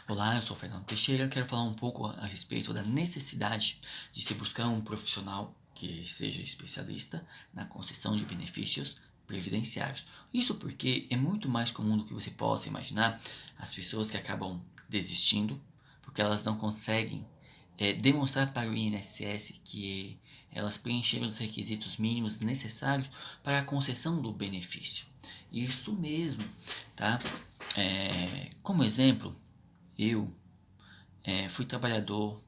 Olá, eu sou o Fernando Teixeira. Quero falar um pouco a respeito da necessidade de se buscar um profissional que seja especialista na concessão de benefícios previdenciários. Isso porque é muito mais comum do que você possa imaginar as pessoas que acabam desistindo porque elas não conseguem demonstrar para o INSS que elas preencheram os requisitos mínimos necessários para a concessão do benefício. Isso mesmo, tá? Como exemplo, eu fui trabalhador,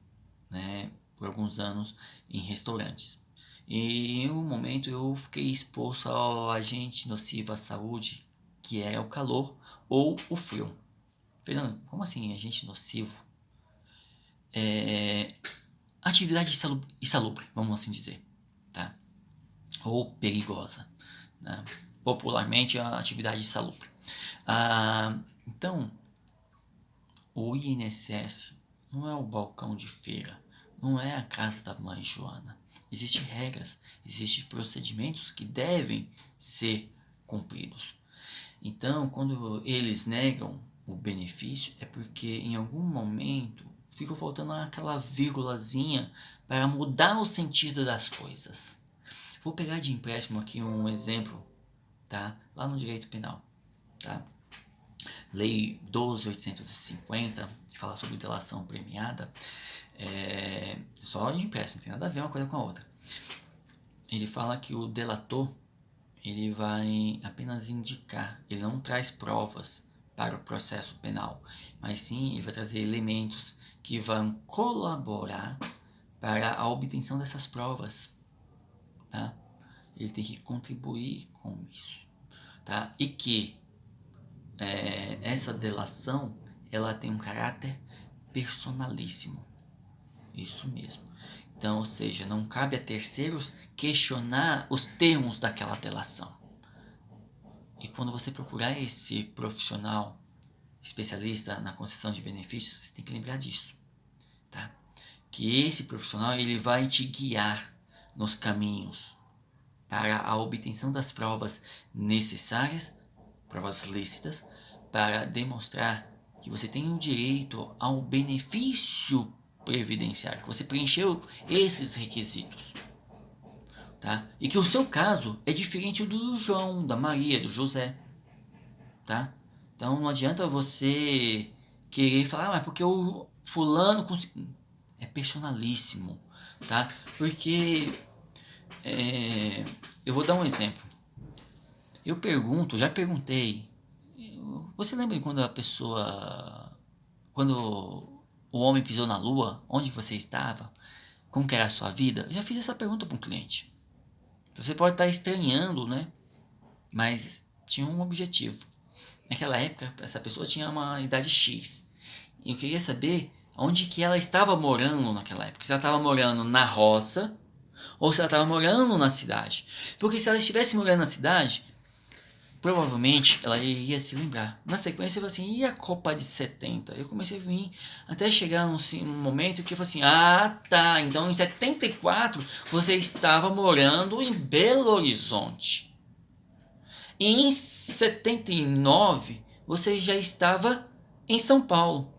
né, por alguns anos em restaurantes. E em um momento eu fiquei exposto ao agente nocivo à saúde, que é o calor ou o frio. Fernando, como assim agente nocivo? Atividade insalubre, vamos assim dizer, tá? Ou perigosa, né? Popularmente a atividade insalubre. Então, o INSS não é o balcão de feira, não é a casa da mãe Joana. Existem regras, existem procedimentos que devem ser cumpridos. Então, quando eles negam o benefício, é porque em algum momento ficou faltando aquela vírgulazinha para mudar o sentido das coisas. Vou pegar de empréstimo aqui um exemplo, tá? Lá no direito penal, tá? Lei 12.850, que fala sobre delação premiada, só de empréstimo, não tem nada a ver uma coisa com a outra. Ele fala que o delator ele vai apenas indicar, ele não traz provas para o processo penal, mas sim ele vai trazer elementos que vão colaborar para a obtenção dessas provas, tá? Ele tem que contribuir com isso, tá? E que essa delação ela tem um caráter personalíssimo, isso mesmo. Então, ou seja, não cabe a terceiros questionar os termos daquela delação. E quando você procurar esse profissional especialista na concessão de benefícios, você tem que lembrar disso, tá? Que esse profissional ele vai te guiar nos caminhos para a obtenção das provas necessárias, provas lícitas, para demonstrar que você tem o direito ao benefício previdenciário, que você preencheu esses requisitos, tá? E que o seu caso é diferente do João, da Maria, do José, tá? Então não adianta você querer falar, mas porque o fulano é personalíssimo, tá? Porque eu vou dar um exemplo. Eu pergunto, já perguntei. Você lembra quando a pessoa, quando o homem pisou na lua, onde você estava? Como que era a sua vida? Eu já fiz essa pergunta para um cliente. Você pode estar estranhando, né? Mas tinha um objetivo. Naquela época, essa pessoa tinha uma idade X. E eu queria saber onde que ela estava morando naquela época. Se ela estava morando na roça ou se ela estava morando na cidade. Porque se ela estivesse morando na cidade, provavelmente ela iria se lembrar. Na sequência, eu falei assim, e a Copa de 70? Eu comecei a vir até chegar num momento que eu falei assim, ah tá, então em 74 você estava morando em Belo Horizonte. E em 79 você já estava em São Paulo.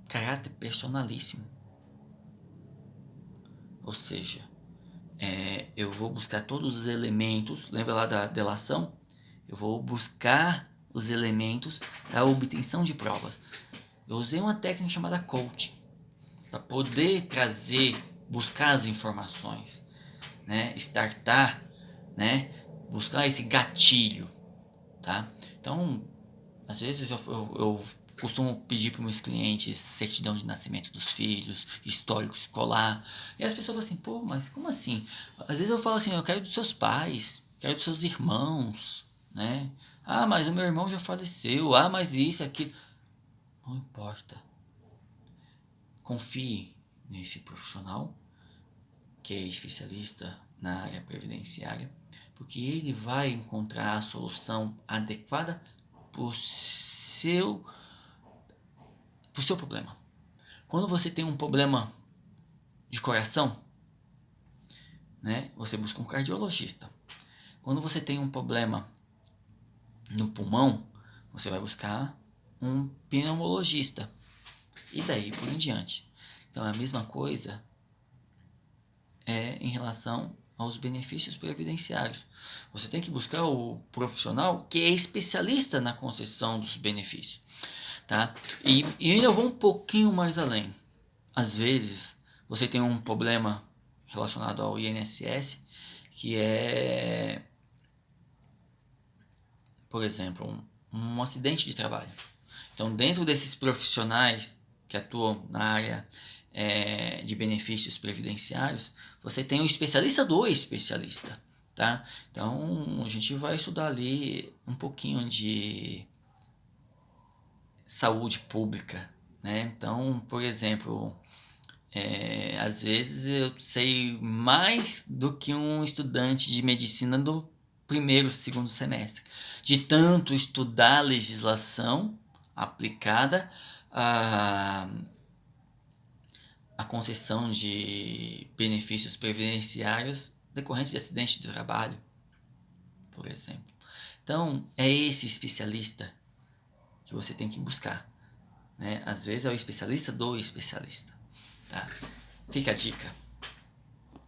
Caráter personalíssimo. Ou seja, eu vou buscar todos os elementos, lembra lá da delação? Eu vou buscar os elementos da obtenção de provas. Eu usei uma técnica chamada coaching para poder trazer, buscar as informações, né? Startar, né? Buscar esse gatilho, tá? Então, às vezes eu costumo pedir para meus clientes certidão de nascimento dos filhos, histórico escolar. E as pessoas falam assim, pô, mas como assim? Às vezes eu falo assim, eu quero dos seus pais, quero dos seus irmãos, né? Ah, mas o meu irmão já faleceu. Ah, mas isso, aquilo. Não importa. Confie nesse profissional que é especialista na área previdenciária, porque ele vai encontrar a solução adequada para o seu problema. Quando você tem um problema de coração, né, você busca um cardiologista. Quando você tem um problema no pulmão, você vai buscar um pneumologista. E daí por em diante. Então, a mesma coisa em relação aos benefícios previdenciários. Você tem que buscar o profissional que é especialista na concessão dos benefícios. Tá? E ainda vou um pouquinho mais além. Às vezes, você tem um problema relacionado ao INSS, que é, por exemplo, um acidente de trabalho. Então, dentro desses profissionais que atuam na área de benefícios previdenciários, você tem o especialista do especialista, tá? Então, a gente vai estudar ali um pouquinho de saúde pública, né? Então, por exemplo, às vezes eu sei mais do que um estudante de medicina do primeiro, segundo semestre, de tanto estudar a legislação aplicada a concessão de benefícios previdenciários decorrentes de acidente de trabalho, por exemplo. Então, é esse especialista que você tem que buscar, né? Às vezes é o especialista do especialista, tá? Fica a dica.